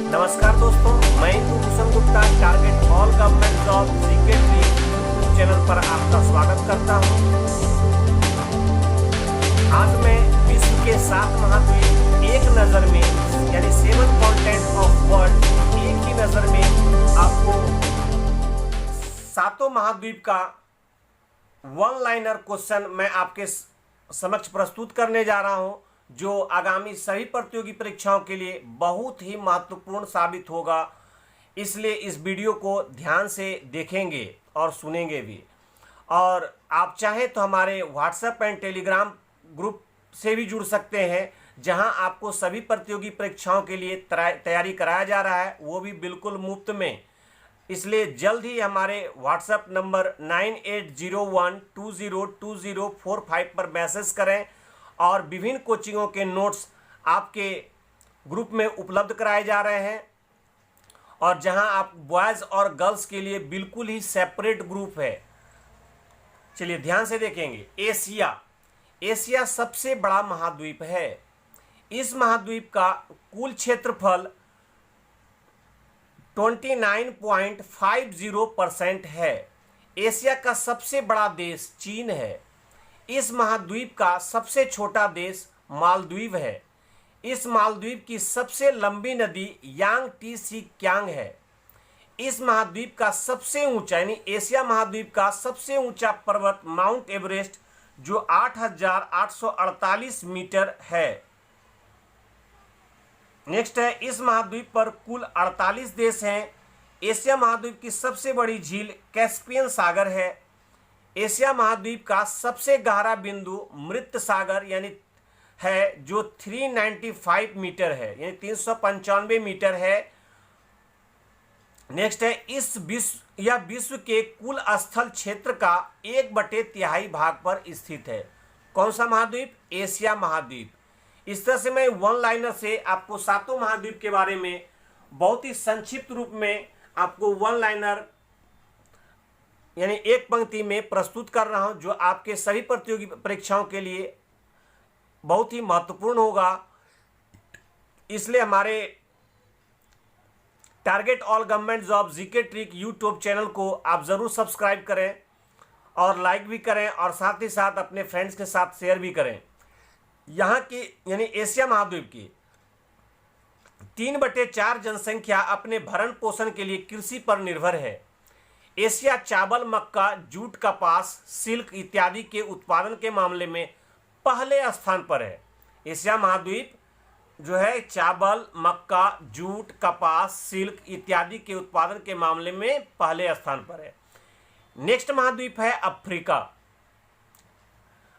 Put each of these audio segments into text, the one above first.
नमस्कार दोस्तों, मैं Bhushan Gupta target all government job secretary YouTube channel पर आपका स्वागत करता हूं। आज मैं विश्व के 7 महाद्वीप एक नजर में यानी 7 कॉन्टिनेंट ऑफ वर्ल्ड एक ही नजर में आपको 7 महाद्वीप का वन लाइनर क्वेश्चन मैं आपके समक्ष प्रस्तुत करने जा रहा हूं, जो आगामी सभी प्रतियोगी परीक्षाओं के लिए बहुत ही महत्वपूर्ण साबित होगा। इसलिए इस वीडियो को ध्यान से देखेंगे और सुनेंगे भी। और आप चाहें तो हमारे व्हाट्सएप एंड टेलीग्राम ग्रुप से भी जुड़ सकते हैं, जहां आपको सभी प्रतियोगी परीक्षाओं के लिए तैयारी कराया जा रहा है, वो भी बिल्कुल मुफ्त में। इसलिए जल्द ही हमारे व्हाट्सएप नंबर 9801202045 पर मैसेज करें और विभिन्न कोचिंगों के नोट्स आपके ग्रुप में उपलब्ध कराए जा रहे हैं, और जहां आप बॉयज़ और गर्ल्स के लिए बिल्कुल ही सेपरेट ग्रुप है। चलिए ध्यान से देखेंगे। एशिया सबसे बड़ा महाद्वीप है। इस महाद्वीप का कुल क्षेत्रफल 29.50% है। एशिया का सबसे बड़ा देश चीन है। इस महाद्वीप का सबसे छोटा देश मालदीव है। इस मालदीव की सबसे लंबी नदी यांगटीसी क्यांग है। इस महाद्वीप का सबसे ऊंचा यानी एशिया महाद्वीप का सबसे ऊंचा पर्वत माउंट एवरेस्ट, जो 8,848 मीटर है। नेक्स्ट है, इस महाद्वीप पर कुल 48 देश हैं। एशिया महाद्वीप की सबसे बड़ी झील कैस्पियन सागर है। एशिया महाद्वीप का सबसे गहरा बिंदु मृत सागर यानी है, जो 395 मीटर है यानी 395 मीटर है। नेक्स्ट है, इस विश्व के कुल स्थल क्षेत्र का 1/3 भाग पर स्थित है। कौन सा महाद्वीप? एशिया महाद्वीप। इस तरह से मैं वन लाइनर से आपको 7 महाद्वीप के बारे में बहुत ही संक्षिप्त रूप में आपको वन लाइनर यानी एक पंक्ति में प्रस्तुत कर रहा हूं, जो आपके सभी प्रतियोगी परीक्षाओं के लिए बहुत ही महत्वपूर्ण होगा। इसलिए हमारे target all government job GK trick YouTube channel को आप जरूर सब्सक्राइब करें और लाइक भी करें, और साथ ही साथ अपने फ्रेंड्स के साथ शेयर भी करें। यहाँ की यानी एशिया महाद्वीप की 3/4 जनसंख्या अपने भरण पोषण के लिए कृषि पर निर्भर है। एशिया चावल, मक्का, जूट, कपास, सिल्क इत्यादि के उत्पादन के मामले में पहले स्थान पर है। एशिया महाद्वीप जो है चावल, मक्का, जूट, कपास, सिल्क इत्यादि के उत्पादन के मामले में पहले स्थान पर है। नेक्स्ट महाद्वीप है अफ्रीका।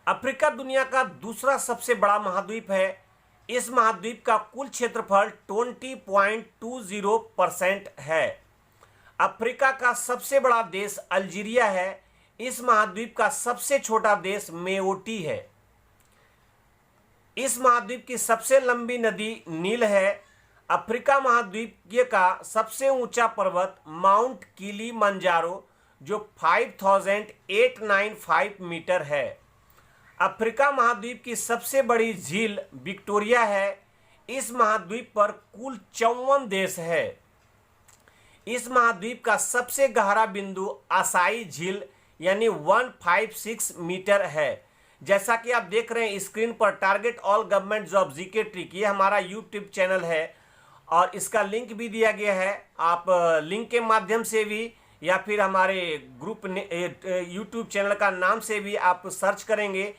अफ्रीका दुनिया का दूसरा सबसे बड़ा महाद्वीप है। इस महाद्वीप का कुल क्षेत्रफल 20.20% है। अफ्रीका का सबसे बड़ा देश अल्जीरिया है। इस महाद्वीप का सबसे छोटा देश मेओटी है। इस महाद्वीप की सबसे लंबी नदी नील है। अफ्रीका महाद्वीप का सबसे ऊंचा पर्वत माउंट किलिमंजारो, जो 5,895 मीटर है। अफ्रीका महाद्वीप की सबसे बड़ी झील विक्टोरिया है। इस महाद्वीप पर कुल 54 देश है। इस महाद्वीप का सबसे गहरा बिंदु असाई झील यानी 156 मीटर है। जैसा कि आप देख रहे हैं स्क्रीन पर, target all government job GK trick, ये हमारा यूट्यूब चैनल है और इसका लिंक भी दिया गया है। आप लिंक के माध्यम से भी या फिर हमारे ग्रुप यूट्यूब चैनल का नाम से भी आप सर्च करेंगे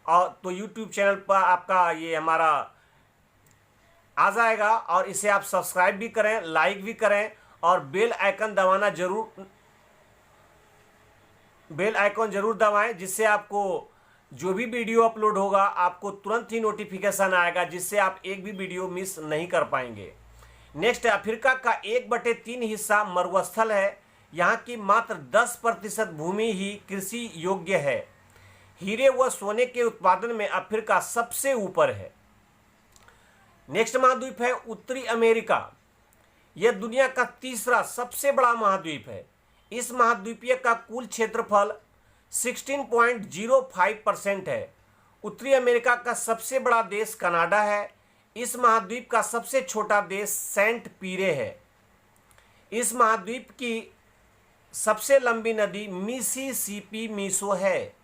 और तो यूट्यूब चैनल पर आपका ये हमारा आ जाएगा, और इसे आप सब्सक्राइब भी करें, लाइक भी करें और बेल आइकन जरूर दबाएं, जिससे आपको जो भी वीडियो अपलोड होगा आपको तुरंत ही नोटिफिकेशन आएगा, जिससे आप एक भी वीडियो मिस नहीं कर पाएंगे। नेक्स्ट, अफ्रीका का 1/3 हिस्सा मरुस्थल है। यहाँ की मात्र 10% भूमि ही कृषि योग्य है। हीरे व सोने के उत्पादन में अफ्रीका सबसे ऊपर है। नेक्स्ट महाद्वीप है उत्तरी अमेरिका। यह दुनिया का तीसरा सबसे बड़ा महाद्वीप है। इस महाद्वीपीय का कुल क्षेत्रफल 16.05% है। उत्तरी अमेरिका का सबसे बड़ा देश कनाडा है। इस महाद्वीप का सबसे छोटा देश सेंट पीरे है। इस महाद्वीप की सबसे लंबी नदी मिसिसिपी मीसो है।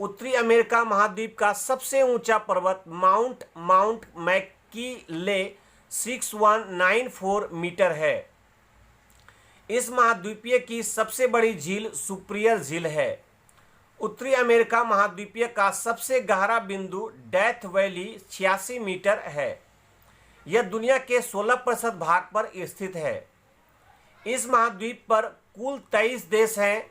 उत्तरी अमेरिका महाद्वीप का सबसे ऊंचा पर्वत माउंट मैकिले 6194 मीटर है। इस महाद्वीपीय की सबसे बड़ी झील सुप्रियर झील है। उत्तरी अमेरिका महाद्वीपीय का सबसे गहरा बिंदु डेथ वैली 86 मीटर है। यह दुनिया के 16% भाग पर स्थित है। इस महाद्वीप पर कुल 23 देश हैं।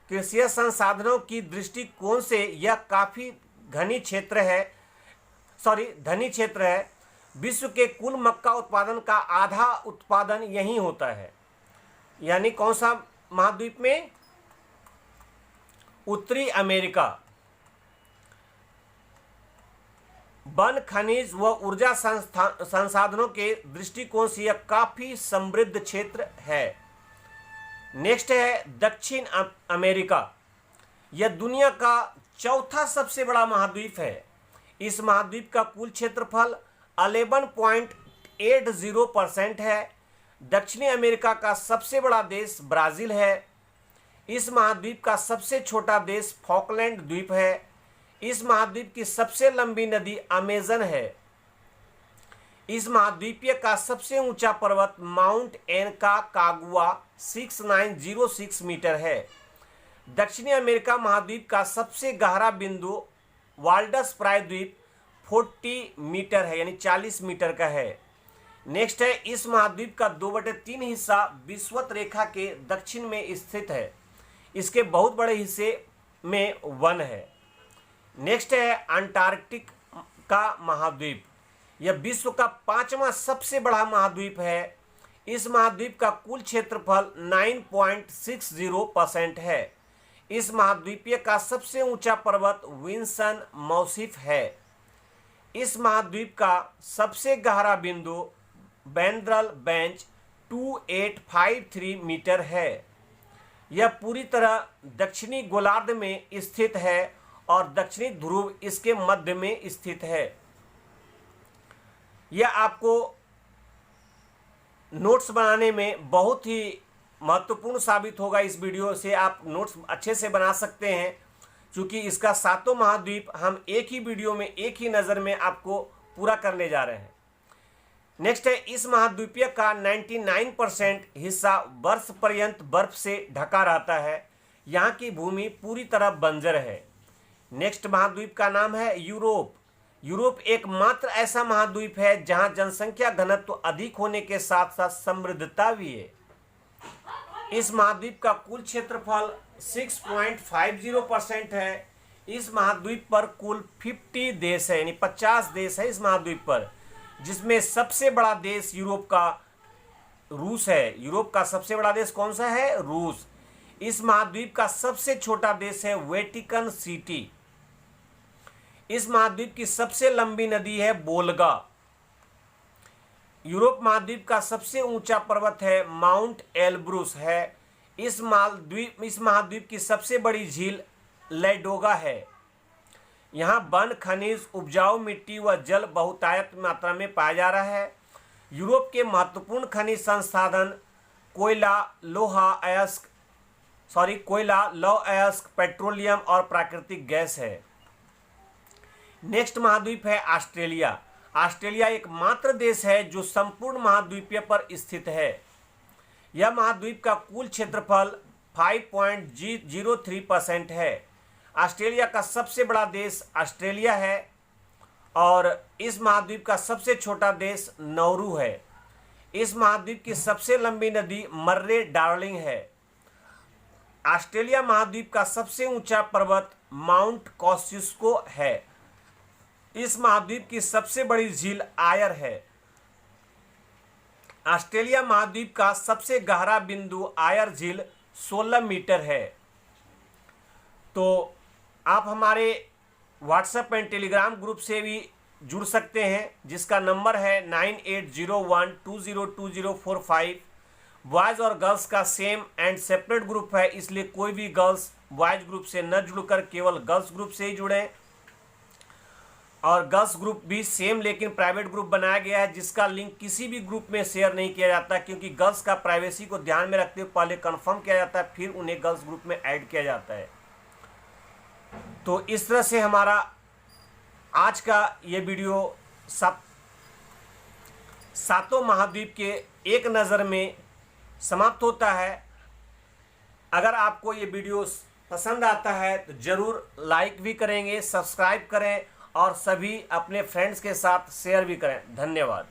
कृषि संसाधनों की दृष्टिकोण से यह काफी धनी क्षेत्र है। विश्व के कुल मक्का उत्पादन का आधा उत्पादन यहीं होता है। यानी कौन सा महाद्वीप में? उत्तरी अमेरिका। वन, खनिज व ऊर्जा संसाधनों के दृष्टिकोण से यह काफी समृद्ध क्षेत्र है। नेक्स्ट है दक्षिण अमेरिका। यह दुनिया का चौथा सबसे बड़ा महाद्वीप है। इस महाद्वीप का कुल क्षेत्रफल 11.80% है। दक्षिणी अमेरिका का सबसे बड़ा देश ब्राजील है। इस महाद्वीप का सबसे छोटा देश फॉकलैंड द्वीप है। इस महाद्वीप की सबसे लंबी नदी अमेजन है। इस महाद्वीपीय का सबसे ऊंचा पर्वत माउंट एनकाकागुआ 6906 मीटर है। दक्षिणी अमेरिका महाद्वीप का सबसे गहरा बिंदु वाल्डस प्रायद्वीप 40 मीटर है, यानी 40 मीटर का है। नेक्स्ट है इस महाद्वीप का 2/3 हिस्सा विषुवत रेखा के दक्षिण में स्थित है। इसके बहुत बड़े हिस्से में वन है। नेक्स्ट है अंटार्कटिक का महाद्वीप। यह विश्व का 5वां सबसे बड़ा महाद्वीप है। इस महाद्वीप का कुल क्षेत्रफल 9.60% है। इस महाद्वीपीय का सबसे ऊंचा पर्वत विंसन मौसिफ है। इस महाद्वीप का सबसे गहरा बिंदु बेंद्रल बेंच 2853 मीटर है। यह पूरी तरह दक्षिणी गोलार्ध में स्थित है और दक्षिणी ध्रुव इसके मध्य में स्थित है। यह आपको नोट्स बनाने में बहुत ही महत्वपूर्ण साबित होगा। इस वीडियो से आप नोट्स अच्छे से बना सकते हैं, क्योंकि इसका 7वां महाद्वीप हम एक ही वीडियो में एक ही नज़र में आपको पूरा करने जा रहे हैं। नेक्स्ट है इस महाद्वीपीय का 99% हिस्सा वर्ष पर्यंत बर्फ से ढका रहता है। यहाँ की भूमि पूरी तरह बंजर है। नेक्स्ट महाद्वीप का नाम है यूरोप। यूरोप एकमात्र ऐसा महाद्वीप है जहाँ जनसंख्या घनत्व अधिक होने के साथ साथ समृद्धता भी है। इस महाद्वीप का कुल क्षेत्रफल 6.50% है। इस महाद्वीप पर कुल 50 देश है, यानी 50 देश है इस महाद्वीप पर, जिसमें सबसे बड़ा देश यूरोप का रूस है। यूरोप का सबसे बड़ा देश कौन सा है? रूस। इस महाद्वीप का सबसे छोटा देश है वेटिकन सिटी। इस महाद्वीप की सबसे लंबी नदी है बोल्गा। यूरोप महाद्वीप का सबसे ऊंचा पर्वत है माउंट एल्ब्रुस है। इस महाद्वीप की सबसे बड़ी झील लैडोगा है। यहाँ वन, खनिज, उपजाऊ मिट्टी व जल बहुतायत मात्रा में पाया जा रहा है। यूरोप के महत्वपूर्ण खनिज संसाधन कोयला, लौह अयस्क, पेट्रोलियम और प्राकृतिक गैस है। नेक्स्ट महाद्वीप है ऑस्ट्रेलिया। ऑस्ट्रेलिया एकमात्र देश है जो संपूर्ण महाद्वीपीय पर स्थित है। यह महाद्वीप का कुल क्षेत्रफल 5.03% है। ऑस्ट्रेलिया का सबसे बड़ा देश ऑस्ट्रेलिया है और इस महाद्वीप का सबसे छोटा देश नौरू है। इस महाद्वीप की सबसे लंबी नदी मर्रे डार्लिंग है। ऑस्ट्रेलिया महाद्वीप का सबसे ऊंचा पर्वत माउंट कॉस्सिस्को है। इस महाद्वीप की सबसे बड़ी झील आयर है। ऑस्ट्रेलिया महाद्वीप का सबसे गहरा बिंदु आयर झील 16 मीटर है। तो आप हमारे व्हाट्सएप एंड टेलीग्राम ग्रुप से भी जुड़ सकते हैं, जिसका नंबर है 9801202045। बॉयज़ और गर्ल्स का सेम एंड सेपरेट ग्रुप है, इसलिए कोई भी गर्ल्स बॉयज़ ग्रुप से न जुड़कर केवल गर्ल्स ग्रुप से ही जुड़ें। और गर्ल्स ग्रुप भी सेम लेकिन प्राइवेट ग्रुप बनाया गया है, जिसका लिंक किसी भी ग्रुप में शेयर नहीं किया जाता, क्योंकि गर्ल्स का प्राइवेसी को ध्यान में रखते हुए पहले कंफर्म किया जाता है, फिर उन्हें गर्ल्स ग्रुप में ऐड किया जाता है। तो इस तरह से हमारा आज का ये वीडियो सातों महाद्वीप के एक नज़र में समाप्त होता है। अगर आपको ये वीडियो पसंद आता है तो ज़रूर लाइक भी करेंगे, सब्सक्राइब करें और सभी अपने फ्रेंड्स के साथ शेयर भी करें। धन्यवाद।